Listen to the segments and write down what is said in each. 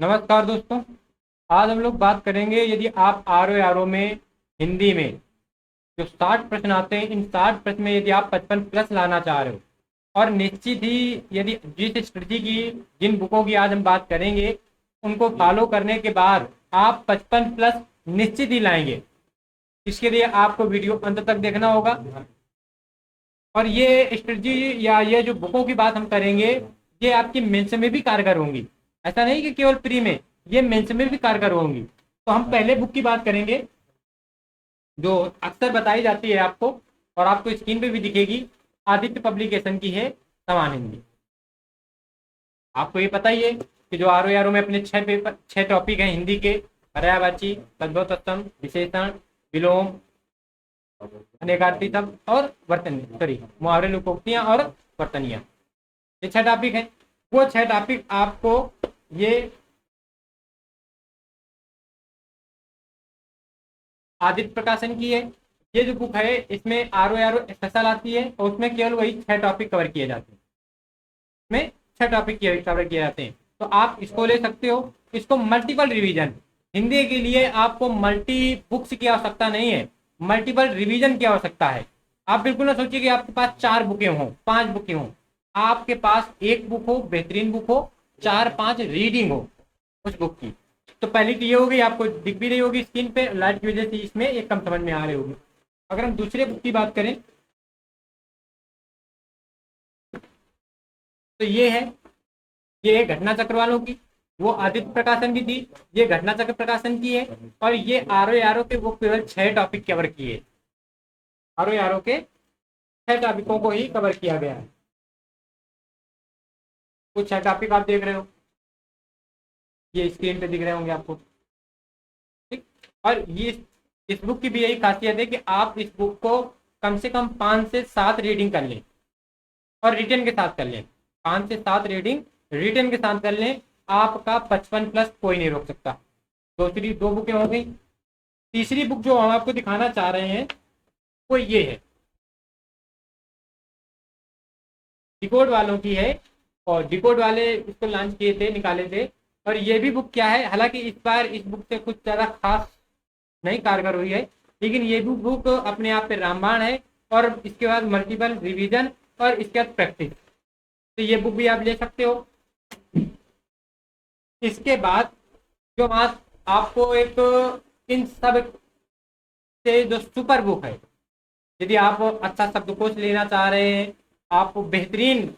नमस्कार दोस्तों। आज हम लोग बात करेंगे, यदि आप आर ओ में हिंदी में जो 60 प्रश्न आते हैं, इन 60 प्रश्न में यदि आप 55 प्लस लाना चाह रहे हो, और निश्चित ही यदि जिस स्ट्रेटजी की, जिन बुकों की आज हम बात करेंगे, उनको फॉलो करने के बाद आप 55 प्लस निश्चित ही लाएंगे। इसके लिए आपको वीडियो अंत तक देखना होगा। और ये स्ट्रेटजी या ये जो बुकों की बात हम करेंगे, ये आपकी मेंस में भी कारगर होंगी। ऐसा नहीं कि केवल प्री में, ये मेंस में भी कारगर होंगी। तो हम पहले बुक की बात करेंगे जो अक्सर बताई जाती है आपको, और आपको स्क्रीन पे भी दिखेगी। आदित्य पब्लिकेशन की है समान हिंदी। आपको ये पता ही है कि जो आर ओ में अपने 6 पेपर 6 टॉपिक हैं हिंदी के: पर्यायवाची, तद्भव तत्सम, विशेषण, विलोम, अनेकार्थी शब्द और वर्तन, सॉरी, मुहावरे, लोकोक्तियां और वर्तनियां। ये 6 टॉपिक हैं। वो 6 टॉपिक आपको ये आदित्य प्रकाशन की है। ये जो बुक है, इसमें आर ओ स्पेशल आती है, और उसमें केवल वही 6 टॉपिक कवर किए जाते हैं। इसमें 6 टॉपिक कवर किए जाते हैं, तो आप इसको ले सकते हो। इसको मल्टीपल रिवीजन, हिंदी के लिए आपको मल्टी बुक्स की आवश्यकता नहीं है, मल्टीपल रिवीजन की आवश्यकता है। आप बिल्कुल ना सोचिए कि आपके पास 4 बुकें हों, 5 बुकें हों। आपके पास एक बुक हो, बेहतरीन बुक हो, 4-5 रीडिंग हो उस बुक की। तो पहली तो ये होगी, आपको दिख भी रही होगी स्क्रीन पे, लाइट की वजह से इसमें एक कम समझ में आ रही होगी। अगर हम दूसरे बुक की बात करें, तो ये है, ये है घटना चक्र वालों की। वो आदित्य प्रकाशन की थी, ये घटना चक्र प्रकाशन की है। और ये आर ओ के वो केवल 6 टॉपिक कवर किए। आर ओ के 6 टॉपिकों को ही कवर किया गया है। कुछ 6 टॉपिक आप देख रहे हो, ये स्क्रीन पे दिख रहे होंगे आपको। ठीक। और ये इस बुक की भी यही खासियत है कि आप इस बुक को कम से कम 5 से 7 रीडिंग कर लें, और रिटर्न के साथ कर लें। 5 से 7 रीडिंग रिटर्न के साथ कर लें, आपका 55 प्लस कोई नहीं रोक सकता। दूसरी 2 बुकें हो गई। तीसरी बुक जो हम आपको दिखाना चाह रहे हैं, वो ये है, डिकोड वालों की है। और डिकोड वाले इसको लॉन्च किए थे, निकाले थे। और ये भी बुक क्या है, हालांकि इस बार इस बुक से कुछ ज़्यादा खास नहीं कारगर हुई है, लेकिन ये भी बुक अपने आप पे रामबाण है। और इसके बाद मल्टीपल रिवीजन, और इसके बाद प्रैक्टिस। तो ये बुक भी आप ले सकते हो। इसके बाद जो बात आपको एक, इन सब से जो सुपर बुक है, यदि आप अच्छा शब्दकोश लेना चाह रहे हैं, आप बेहतरीन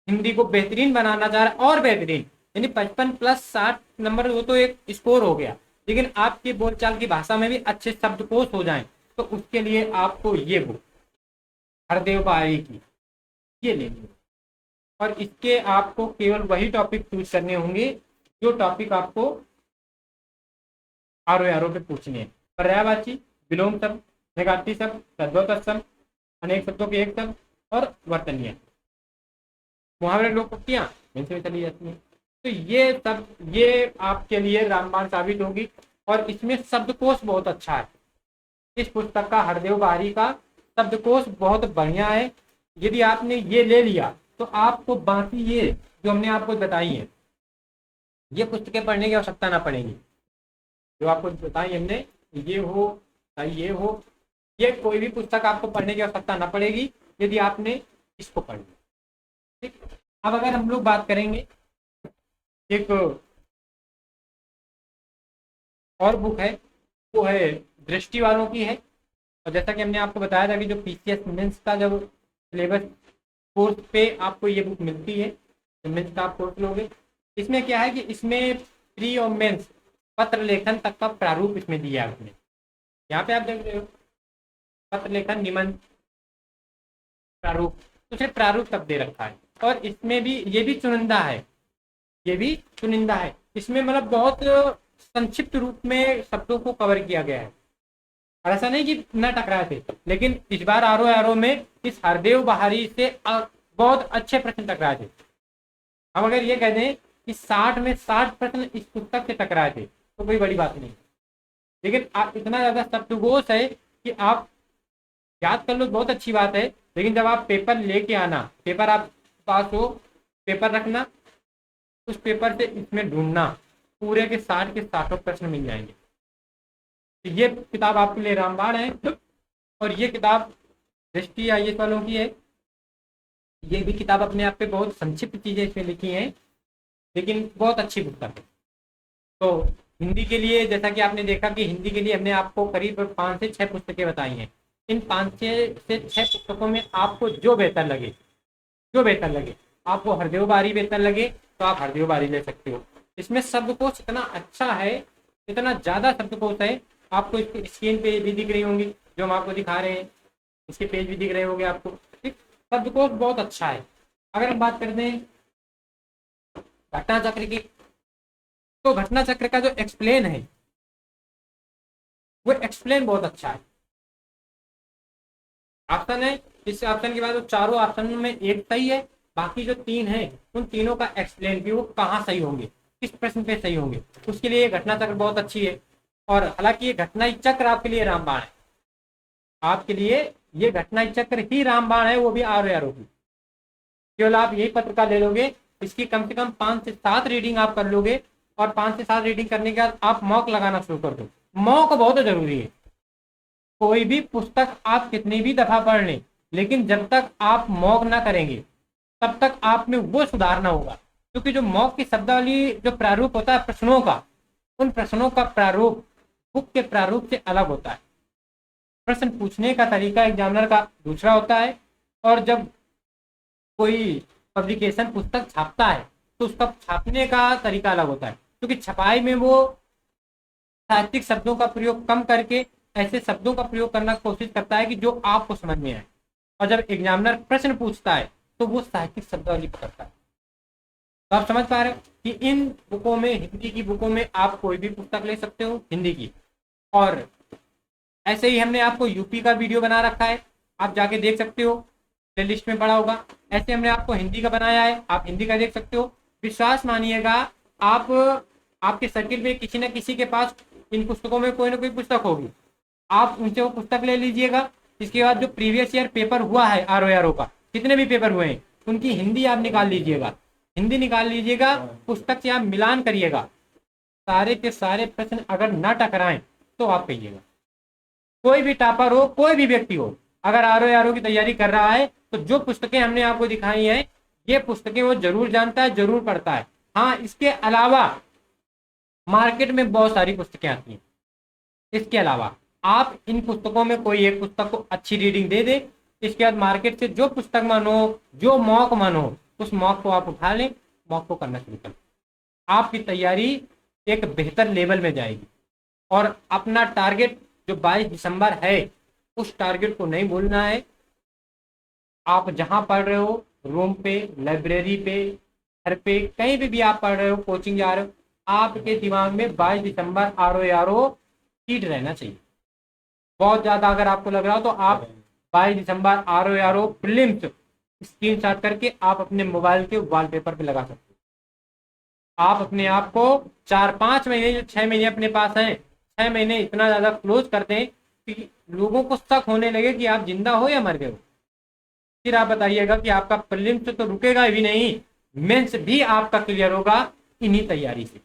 हिंदी को बेहतरीन बनाना चाह रहे हैं, और बेहतरीन, यानी 55 प्लस 60 नंबर, वो तो एक स्कोर हो गया, लेकिन आपकी बोलचाल की भाषा में भी अच्छे शब्दकोश हो जाएं, तो उसके लिए आपको ये बुक हरदेव बारी की ये लेनी है। और इसके आपको केवल वही टॉपिक चूज करने होंगे जो टॉपिक आपको आर ओ पे पूछने हैं: पर्यायवाची, विलोम शब्द, निगाती शब्द, तद्भव तत्सम, अनेक शब्दों के एक शब्द और वर्तनीय, मुहावरे, लोकोक्तियां इनसे में चली जाती हैं। तो ये सब, ये आपके लिए रामबाण साबित होगी। और इसमें शब्दकोश बहुत अच्छा है। इस पुस्तक का, हरदेव बारी का शब्दकोश बहुत बढ़िया है। यदि आपने ये ले लिया, तो आपको बाकी ये जो हमने आपको बताई है, ये पुस्तकें पढ़ने की आवश्यकता ना पड़ेगी। जो आपको बताई हमने, ये हो चाहे ये हो, ये कोई भी पुस्तक आपको पढ़ने की आवश्यकता ना पड़ेगी, यदि आपने इसको पढ़ लिया। ठीक। अब अगर हम लोग बात करेंगे, एक और बुक है, वो है दृष्टि वालों की है। और जैसा कि हमने आपको बताया था कि जो पीसीएस मेंस का जब सिलेबस कोर्स पे आपको ये बुक मिलती है, तो मेंस का आप कोर्स लोगे। इसमें क्या है कि इसमें प्री और मेंस पत्र लेखन तक का प्रारूप इसमें दिया है उसने। यहाँ पे आप देख रहे हो, पत्र लेखन, निबंध, प्रारूप। तो सिर्फ प्रारूप तक दे रखा है। और इसमें भी ये भी चुनिंदा है, ये भी चुनिंदा है। इसमें मतलब बहुत संक्षिप्त रूप में शब्दों को कवर किया गया है। और ऐसा नहीं कि न टकराए थे, लेकिन इस बार आर ओ में इस हरदेव बहारी से बहुत अच्छे प्रश्न टकराए थे। हम अगर ये कह दें कि 60 में 60 प्रश्न इस पुस्तक से टकराए थे, तो कोई बड़ी बात नहीं। लेकिन इतना ज्यादा शब्दकोश है कि आप याद कर लो, बहुत अच्छी बात है। लेकिन जब आप पेपर लेके आना, पेपर आप पास हो, पेपर रखना, उस पेपर से इसमें ढूंढना, पूरे के 60 प्रश्न मिल जाएंगे। तो ये किताब आपके लिए रामबाण है। और ये किताब दृष्टि आईएएस वालों की है। ये भी किताब अपने आप पे बहुत संक्षिप्त चीजें इसमें लिखी हैं, लेकिन बहुत अच्छी पुस्तक है। तो हिंदी के लिए जैसा कि आपने देखा कि हिंदी के लिए हमने आपको करीब 5 से 6 पुस्तकें बताई हैं। इन 5 से 6 पुस्तकों में आपको जो बेहतर लगे, जो बेहतर लगे, आपको हरदेव बारी बेहतर लगे तो आप हरदेव बारी ले सकते हो। इसमें शब्दकोश इतना अच्छा है, इतना ज्यादा शब्दकोश है। आपको इसकी स्क्रीन पे भी दिख रही होंगी जो हम आपको दिखा रहे हैं, इसके पेज भी दिख रहे होंगे आपको। ठीक, शब्दकोश बहुत अच्छा है। अगर हम बात करते हैं घटना चक्र की, तो घटना चक्र का जो एक्सप्लेन है वो एक्सप्लेन बहुत अच्छा है। ऑप्शन है, इस ऑप्शन के बाद वो चारों ऑप्शन में एक सही है, बाकी जो 3 है उन तीनों का एक्सप्लेन भी वो कहाँ सही होंगे, किस प्रश्न पे सही होंगे, उसके लिए घटना चक्र बहुत अच्छी है। और हालांकि ये घटना चक्र आपके लिए रामबाण है, आपके लिए ये घटना चक्र ही रामबाण है, वो भी आरोप की। केवल आप यही पत्रिका ले लोगे, इसकी कम से कम 5 से 7 रीडिंग आप कर लोगे, और 5 से 7 रीडिंग करने के बाद आप मॉक लगाना शुरू कर दो। मॉक बहुत जरूरी है। कोई भी पुस्तक आप कितनी भी दफा पढ़ लें, लेकिन जब तक आप मॉक ना करेंगे तब तक आप में वो सुधार ना होगा। क्योंकि जो मॉक की शब्दावली जो प्रारूप होता है प्रश्नों का, उन प्रश्नों का प्रारूप बुक के प्रारूप से अलग होता है। प्रश्न पूछने का तरीका एग्जामिनर का दूसरा होता है, और जब कोई पब्लिकेशन पुस्तक छापता है तो उसका छापने का तरीका अलग होता है। क्योंकि छपाई में वो साहित्यिक शब्दों का प्रयोग कम करके ऐसे शब्दों का प्रयोग करना कोशिश करता है कि जो आपको समझ में आए, और जब एग्जामिनर प्रश्न पूछता है तो वो साहित्यिक शब्दावली पकड़ता है। तो आप समझ पा रहे हो कि इन बुकों में, हिंदी की बुकों में आप कोई भी पुस्तक ले सकते हो हिंदी की। और ऐसे ही हमने आपको यूपी का वीडियो बना रखा है, आप जाके देख सकते हो, प्ले लिस्ट में पड़ा होगा। ऐसे हमने आपको हिंदी का बनाया है, आप हिंदी का देख सकते हो। विश्वास मानिएगा, आप आपके सर्किल में किसी न किसी के पास इन पुस्तकों में कोई ना कोई पुस्तक होगी, आप उनसे वो पुस्तक ले लीजिएगा। इसके बाद जो प्रीवियस ईयर पेपर हुआ है आरओ का, जितने भी पेपर हुए हैं उनकी हिंदी आप निकाल लीजिएगा, हिंदी निकाल लीजिएगा, पुस्तक से आप मिलान करिएगा। सारे के सारे प्रश्न अगर ना टकराएं तो आप कहिएगा। कोई भी टॉपर हो, कोई भी व्यक्ति हो, अगर आरओ की तैयारी कर रहा है तो जो पुस्तकें हमने आपको दिखाई हैं ये पुस्तकें वो जरूर जानता है, जरूर पढ़ता है। हाँ, इसके अलावा मार्केट में बहुत सारी पुस्तकें आती हैं। इसके अलावा आप इन पुस्तकों में कोई एक पुस्तक को अच्छी रीडिंग दे दे, इसके बाद मार्केट से जो पुस्तक मन हो, जो मॉक मन हो, उस मॉक को आप उठा लें, मॉक को करना शुरू करें। आपकी तैयारी एक बेहतर लेवल में जाएगी। और अपना टारगेट जो 22 दिसंबर है उस टारगेट को नहीं भूलना है। आप जहां पढ़ रहे हो, रूम पे, लाइब्रेरी पे, घर पे, कहीं भी आप पढ़ रहे हो, कोचिंग जा रहे हो, आपके दिमाग में 22 दिसंबर आरओ फीड रहना चाहिए। बहुत ज्यादा अगर आपको लग रहा हो तो आप 22 दिसंबर आरओ प्रीलिम्स स्क्रीनशॉट करके आप अपने मोबाइल के वॉलपेपर पे लगा सकते हो। आप अपने आप को 4-5 महीने, जो 6 महीने अपने पास हैं, 6 महीने इतना ज्यादा क्लोज कर दें कि लोगों को शक होने लगे कि आप जिंदा हो या मर गए हो। फिर आप बताइएगा कि आपका प्रीलिम्स तो रुकेगा भी नहीं, मेंस भी आपका क्लियर होगा इन्हीं तैयारी से।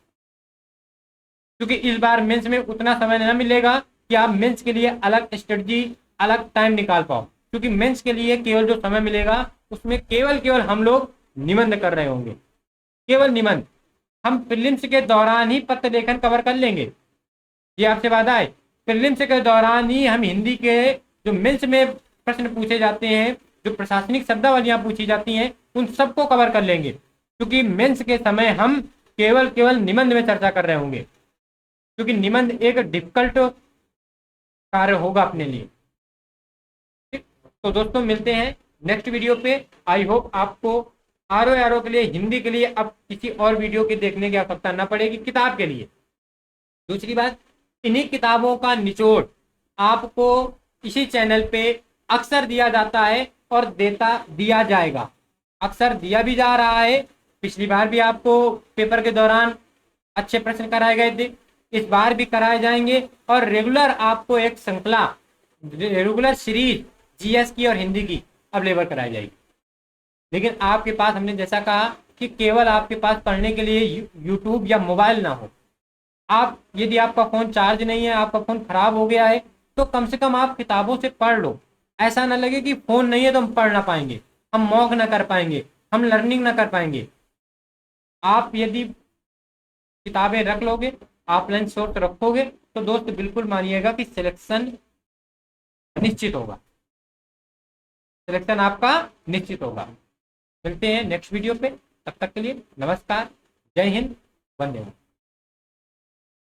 क्योंकि इस बार मेंस में उतना समय नहीं मिलेगा कि आप मेंस के लिए अलग स्ट्रेटजी, अलग टाइम निकाल पाओ। क्योंकि मेंस के लिए केवल जो समय मिलेगा उसमें केवल हम लोग निबंध कर रहे होंगे, केवल निबंध। हम प्रीलिम्स के दौरान ही पत्र लेखन कवर कर लेंगे, ये आपसे वादा है। प्रीलिम्स के दौरान ही हम हिंदी के जो मेंस में प्रश्न पूछे जाते हैं, जो प्रशासनिक शब्दावलियां पूछी जाती हैं, उन सबको कवर कर लेंगे। क्योंकि मेंस के समय हम केवल निबंध में चर्चा कर रहे होंगे, क्योंकि निबंध एक डिफिकल्ट कार्य होगा अपने लिए। ठीक, तो दोस्तों मिलते हैं नेक्स्ट वीडियो पे। आई होप आपको आरओ के लिए, हिंदी के लिए अब किसी और वीडियो के देखने की आवश्यकता न पड़ेगी, किताब के लिए। दूसरी बात, इन्हीं किताबों का निचोड़ आपको इसी चैनल पे अक्सर दिया जाता है और दिया जाएगा। अक्सर दिया भी जा रहा है। पिछली बार भी आपको पेपर के दौरान अच्छे प्रश्न कराए गए थे, इस बार भी कराए जाएंगे। और रेगुलर आपको एक श्रृंखला, रेगुलर सीरीज जीएस की और हिंदी की अवेलेबल कराई जाएगी। लेकिन आपके पास, हमने जैसा कहा कि केवल आपके पास पढ़ने के लिए यूट्यूब या मोबाइल ना हो, आप यदि आपका फ़ोन चार्ज नहीं है, आपका फ़ोन खराब हो गया है, तो कम से कम आप किताबों से पढ़ लो। ऐसा ना लगे कि फ़ोन नहीं है तो हम पढ़ ना पाएंगे, हम मॉक ना कर पाएंगे, हम लर्निंग ना कर पाएंगे। आप यदि किताबें रख लोगे, ऑफलाइन सोर्स रखोगे, तो दोस्त बिल्कुल मानिएगा कि सिलेक्शन निश्चित होगा, सिलेक्शन आपका निश्चित होगा। मिलते हैं नेक्स्ट वीडियो पे, तब तक के लिए नमस्कार, जय हिंद, वंदे मातरम।